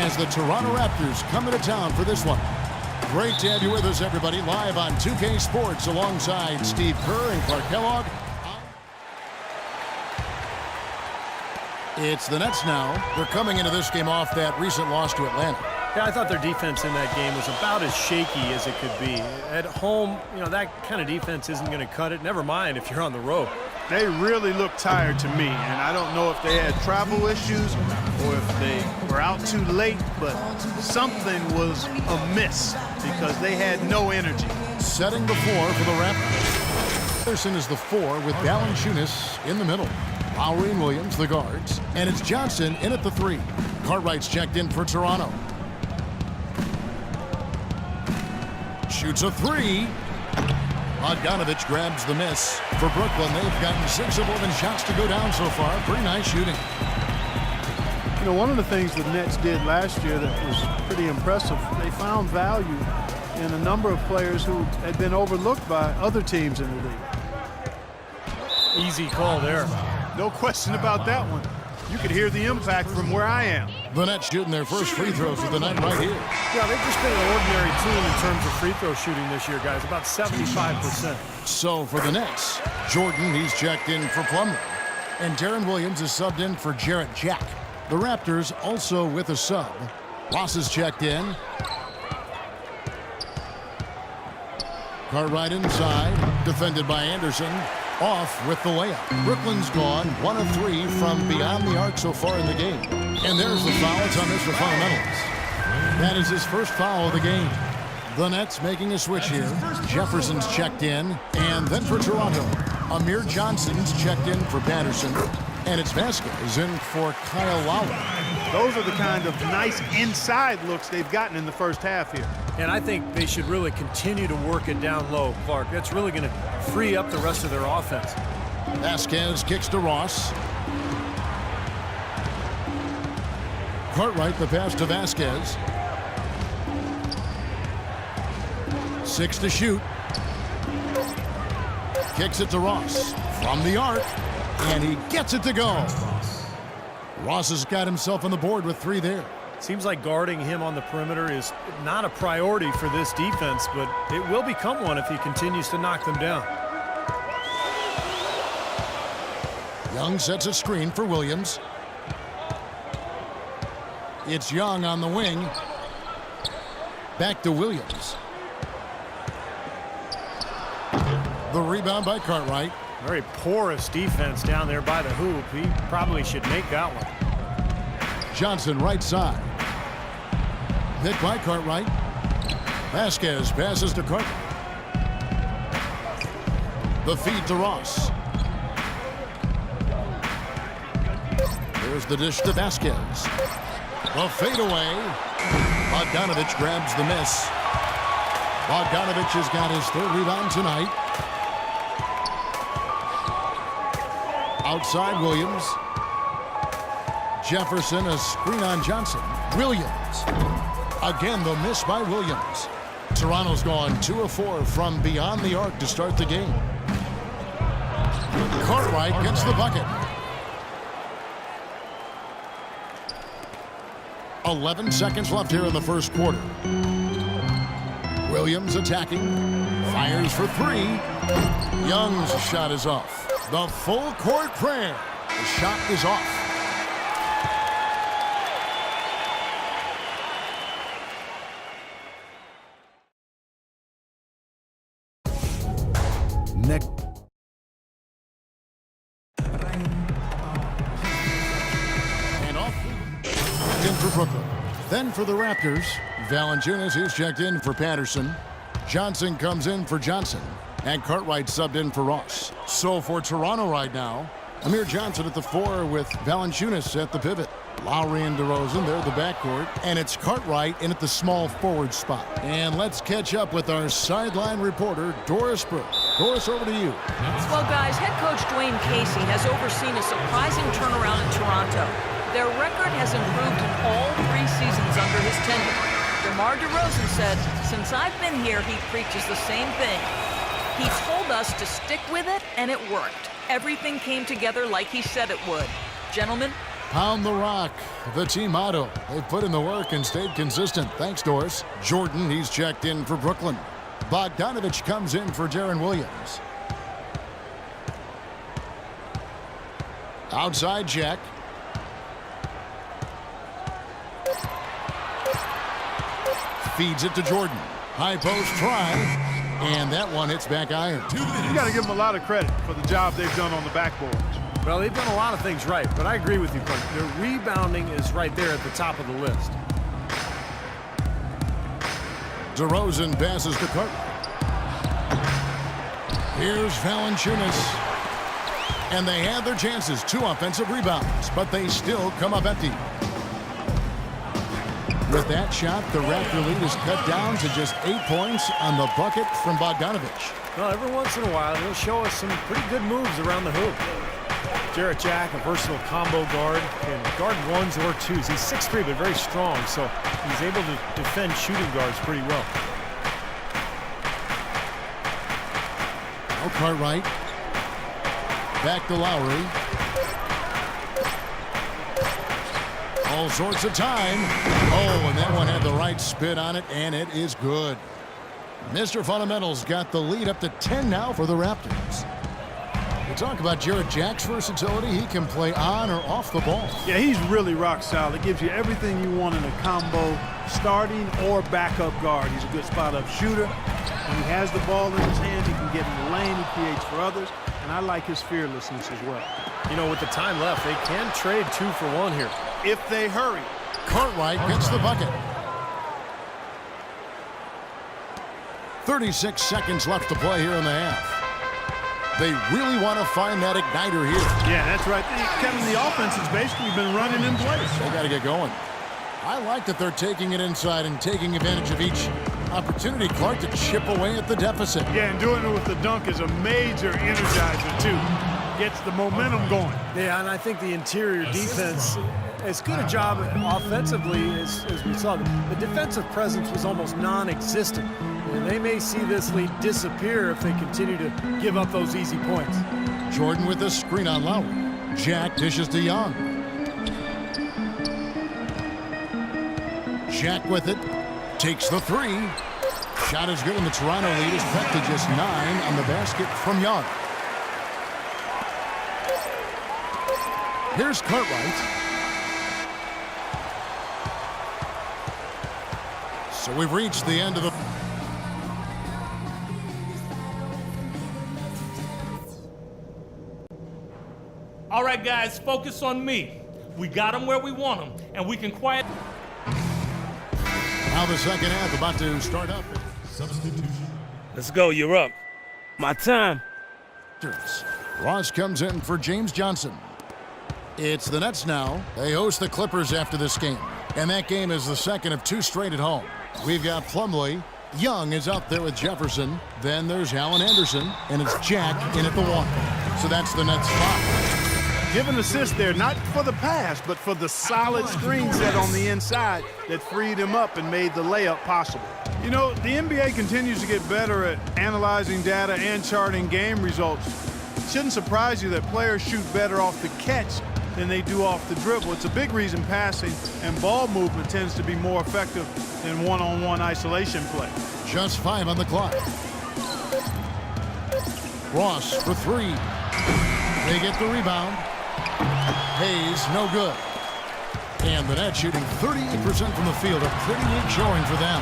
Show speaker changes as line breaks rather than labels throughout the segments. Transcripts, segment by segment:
as the Toronto Raptors come into town for this one. Great to have you with us, everybody, live on 2K Sports alongside Steve Kerr and Clark Kellogg. It's the Nets now. They're coming into this game off that recent loss to Atlanta.
Yeah, I thought their defense in that game was about as shaky as it could be. At home, that kind of defense isn't going to cut it. Never mind if you're on the road.
They really look tired to me, and I don't know if they had travel issues or if they were out too late, but something was amiss because they had no energy.
Setting the floor for the Raptors. Anderson is the 4 with Valanciunas in the middle. Lowry and Williams, the guards. And it's Johnson in at the 3. Cartwright's checked in for Toronto. Shoots a 3. Bogdanovich grabs the miss. For Brooklyn, they've gotten 6 of 11 shots to go down so far. Pretty nice shooting.
One of the things the Nets did last year that was pretty impressive, they found value in a number of players who had been overlooked by other teams in the league.
Easy call there.
No question about that one. You could hear the impact from where I am.
The Nets shooting their first free throws of the night right here.
Yeah, they've just been an ordinary team in terms of free throw shooting this year, guys. About 75%.
So for the Nets, Jordan, he's checked in for Plumlee. And Darren Williams is subbed in for Jarrett Jack. The Raptors also with a sub. Ross is checked in. Cartwright inside, defended by Anderson. Off with the layup. Brooklyn's gone 1 of 3 from beyond the arc so far in the game. And there's the foul. It's on Mr. Fundamentals. That is his first foul of the game. The Nets making a switch here. Jefferson's checked in. And then for Toronto, Amir Johnson's checked in for Patterson. And it's Vasquez in for Kyle Lowry.
Those are the kind of nice inside looks they've gotten in the first half here.
And I think they should really continue to work it down low, Clark. That's really going to free up the rest of their offense.
Vasquez kicks to Ross. Cartwright the pass to Vasquez. 6 to shoot. Kicks it to Ross from the arc. And he gets it to go. Ross has got himself on the board with 3 there.
Seems like guarding him on the perimeter is not a priority for this defense, but it will become one if he continues to knock them down.
Young sets a screen for Williams. It's Young on the wing. Back to Williams. The rebound by Cartwright.
Very porous defense down there by the hoop. He probably should make that one.
Johnson right side. Hit by Cartwright. Vasquez passes to Cartwright. The feed to Ross. There's the dish to Vasquez. The fadeaway. Bogdanovich grabs the miss. Bogdanovich has got his 3rd rebound tonight. Outside Williams. Jefferson, a screen on Johnson. Williams. Again, the miss by Williams. Toronto's gone 2 of 4 from beyond the arc to start the game. Cartwright gets the bucket. 11 seconds left here in the first quarter. Williams attacking. Fires for 3. Young's shot is off. The full court prayer. The shot is off. Next. And off in for Brooklyn. Then for the Raptors, Valanciunas is checked in for Patterson. Johnson comes in for Johnson. And Cartwright subbed in for Ross. So for Toronto right now, Amir Johnson at the 4 with Valanciunas at the pivot. Lowry and DeRozan, they're the backcourt. And it's Cartwright in at the small forward spot. And let's catch up with our sideline reporter, Doris Brooks. Doris, over to you.
Well, guys, head coach Dwayne Casey has overseen a surprising turnaround in Toronto. Their record has improved in all 3 seasons under his tenure. DeMar DeRozan said, "Since I've been here, he preaches the same thing. He told us to stick with it, and it worked. Everything came together like he said it would. Gentlemen,
Pound the rock, the team motto. They've put in the work and stayed consistent. Thanks, Doris. Jordan, he's checked in for Brooklyn. Bogdanovich comes in for Darren Williams. Outside Jack. Feeds it to Jordan. High post try. And that one hits back iron.
You got to give them a lot of credit for the job they've done on the backboard.
Well, they've done a lot of things right, but I agree with you, Clark. Their rebounding is right there at the top of the list.
DeRozan passes to Cartwright. Here's Valanciunas. And they had their chances. 2 offensive rebounds, but they still come up empty. With that shot, the Raptor lead is cut down to just 8 points on the bucket from Bogdanovich.
Well, every once in a while, he'll show us some pretty good moves around the hoop. Jarrett Jack, a versatile combo guard, can guard 1s or 2s. He's 6'3", but very strong, so he's able to defend shooting guards pretty well.
Now Cartwright. Back to Lowry. All sorts of time. Oh, and that one had the right spin on it, and it is good. Mr. Fundamentals got the lead up to 10 now for the Raptors. We talk about Jarrett Jack's versatility. He can play on or off the ball.
Yeah, he's really rock solid. It gives you everything you want in a combo, starting or backup guard. He's a good spot-up shooter. When he has the ball in his hands, he can get in the lane. He creates for others. And I like his fearlessness as well.
You know, with the time left, they can trade 2 for 1 here.
If they hurry.
Cartwright gets the bucket. 36 seconds left to play here in the half. They really want to find that igniter here.
Yeah, that's right. Kevin, the offense has basically been running in place.
They got to get going. I like that they're taking it inside and taking advantage of each opportunity, Clark, to chip away at the deficit.
Yeah, and doing it with the dunk is a major energizer, too. Gets the momentum going.
Yeah, and I think the interior defense, as good a job offensively as we saw, the defensive presence was almost non-existent. And they may see this lead disappear if they continue to give up those easy points.
Jordan with the screen on Lowry. Jack dishes to Young. Jack with it. Takes the 3. Shot is good, and the Toronto lead is cut to just 9 on the basket from Young. Here's Cartwright. So we've reached the end of the...
All right, guys, focus on me. We got them where we want them, and we can quiet...
Now the second half about to start up.
Substitution. Let's go, you're up. My time.
Ross comes in for James Johnson. It's the Nets now. They host the Clippers after this game. And that game is the second of 2 straight at home. We've got Plumlee. Young is out there with Jefferson. Then there's Allen Anderson. And it's Jack in at the 1. So that's the Nets 5.
Give an assist there, not for the pass, but for the solid screen set on the inside that freed him up and made the layup possible. You know, the NBA continues to get better at analyzing data and charting game results. It shouldn't surprise you that players shoot better off the catch than they do off the dribble. It's a big reason passing and ball movement tends to be more effective than one-on-one isolation play.
Just 5 on the clock. Ross for 3. They get the rebound. Hayes, no good. And the Nets shooting 38% from the field. A pretty weak showing for them.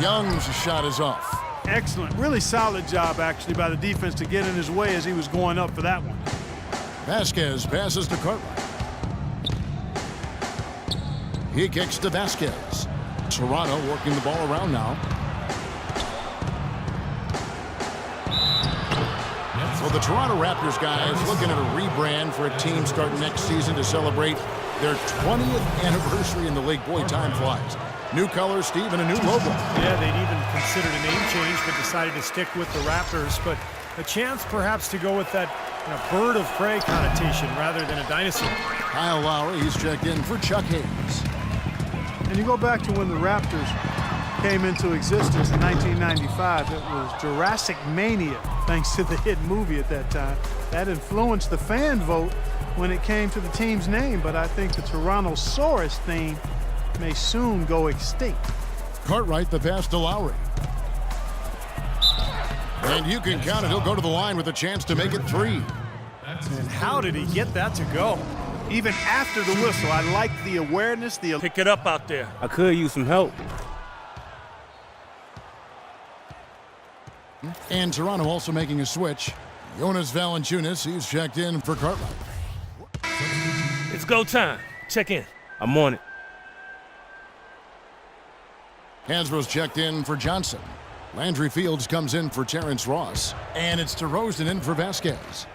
Young's shot is off.
Excellent. Really solid job, actually, by the defense to get in his way as he was going up for that one.
Vasquez passes to Cartwright. He kicks to Vasquez. Toronto working the ball around now. Well, the Toronto Raptors guys looking at a rebrand for a team starting next season to celebrate their 20th anniversary in the league. Boy, time flies. New colors, Steve, and a new logo.
Yeah, they'd even considered a name change, but decided to stick with the Raptors. But a chance perhaps to go with that bird of prey connotation rather than a dinosaur.
Kyle Lowry, he's checked in for Chuck Hayes.
And you go back to when the Raptors came into existence in 1995, it was Jurassic Mania, thanks to the hit movie at that time. That influenced the fan vote when it came to the team's name, but I think the Tyrannosaurus theme may soon go extinct.
Cartwright the pass to Lowry. And you can count it. He'll go to the line with a chance to make it 3.
And how did he get that to go?
Even after the whistle, I like the awareness, the
Pick it up out there. I could use some help.
And Toronto also making a switch. Jonas Valanciunas, he's checked in for Cartwright.
It's go time. Check in. I'm on it.
Hansbrough's checked in for Johnson. Landry Fields comes in for Terrence Ross. And it's DeRozan in for Vasquez.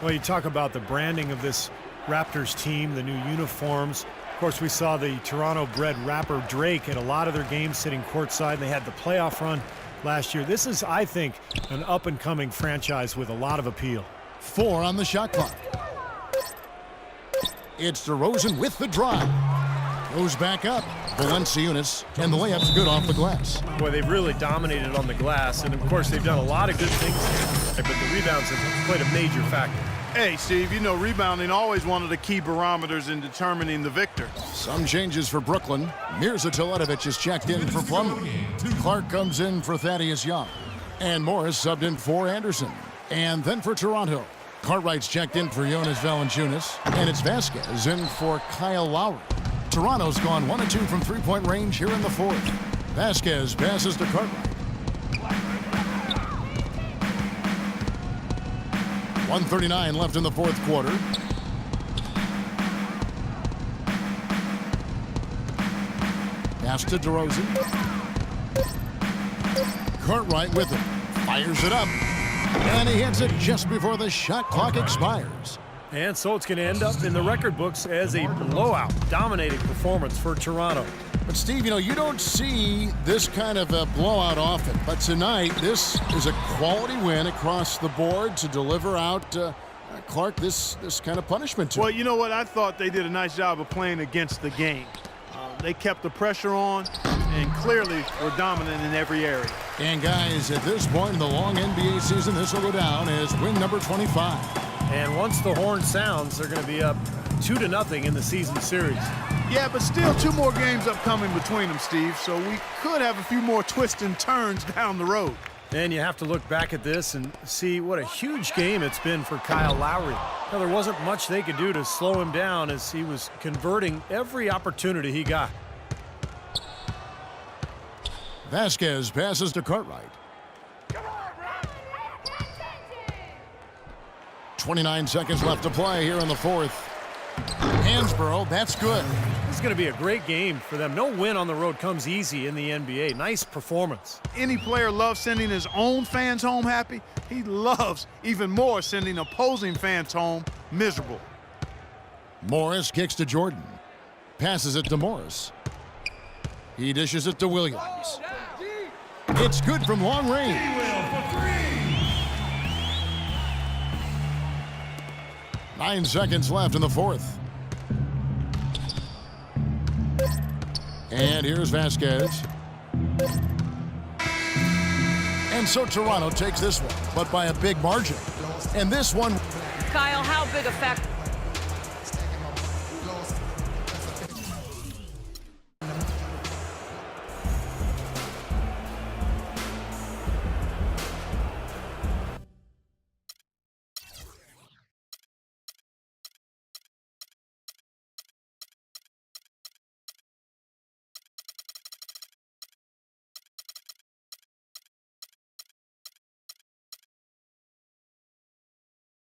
Well, you talk about the branding of this Raptors team, the new uniforms. Of course, we saw the Toronto-bred rapper Drake at a lot of their games sitting courtside. They had the playoff run last year. This is, I think, an up-and-coming franchise with a lot of appeal.
4 on the shot clock. It's DeRozan with the drive. Goes back up. Valanciunas, and the layup's good off the glass.
Boy, they've really dominated on the glass, and of course, they've done a lot of good things there, but the rebounds have played a major factor.
Hey, Steve, you know rebounding always one of the key barometers in determining the victor.
Some changes for Brooklyn. Mirza Teletovic is checked in for Plumlee. Clark comes in for Thaddeus Young. And Morris subbed in for Anderson. And then for Toronto, Cartwright's checked in for Jonas Valanciunas. And it's Vasquez in for Kyle Lowry. Toronto's gone 1 of 2 from three-point range here in the 4th. Vasquez passes to Cartwright. 1:39 left in the 4th quarter. Pass to DeRozan. Cartwright with it. Fires it up. And he hits it just before the shot clock expires.
And so it's going to end up in the record books as a blowout, dominating performance for Toronto.
But Steve, you know, you don't see this kind of a blowout often. But tonight, this is a quality win across the board to deliver out Clark this kind of punishment to him.
Well, you know what? I thought they did a nice job of playing against the game. They kept the pressure on and clearly were dominant in every area.
And guys, at this point in the long NBA season, this will go down as win number 25.
And once the horn sounds, they're going to be up 2-0 in the season series.
Yeah, but still 2 more games upcoming between them, Steve, so we could have a few more twists and turns down the road.
And you have to look back at this and see what a huge game it's been for Kyle Lowry. Now, there wasn't much they could do to slow him down as he was converting every opportunity he got.
Vasquez passes to Cartwright. 29 seconds left to play here in the 4th. Hansbrough, that's good.
This is going to be a great game for them. No win on the road comes easy in the NBA. Nice performance.
Any player loves sending his own fans home happy. He loves even more sending opposing fans home miserable.
Morris kicks to Jordan. Passes it to Morris. He dishes it to Williams. It's good from long range. 9 seconds left in the 4th. And here's Vasquez. And so Toronto takes this one, but by a big margin. And this one...
Kyle, how big a factor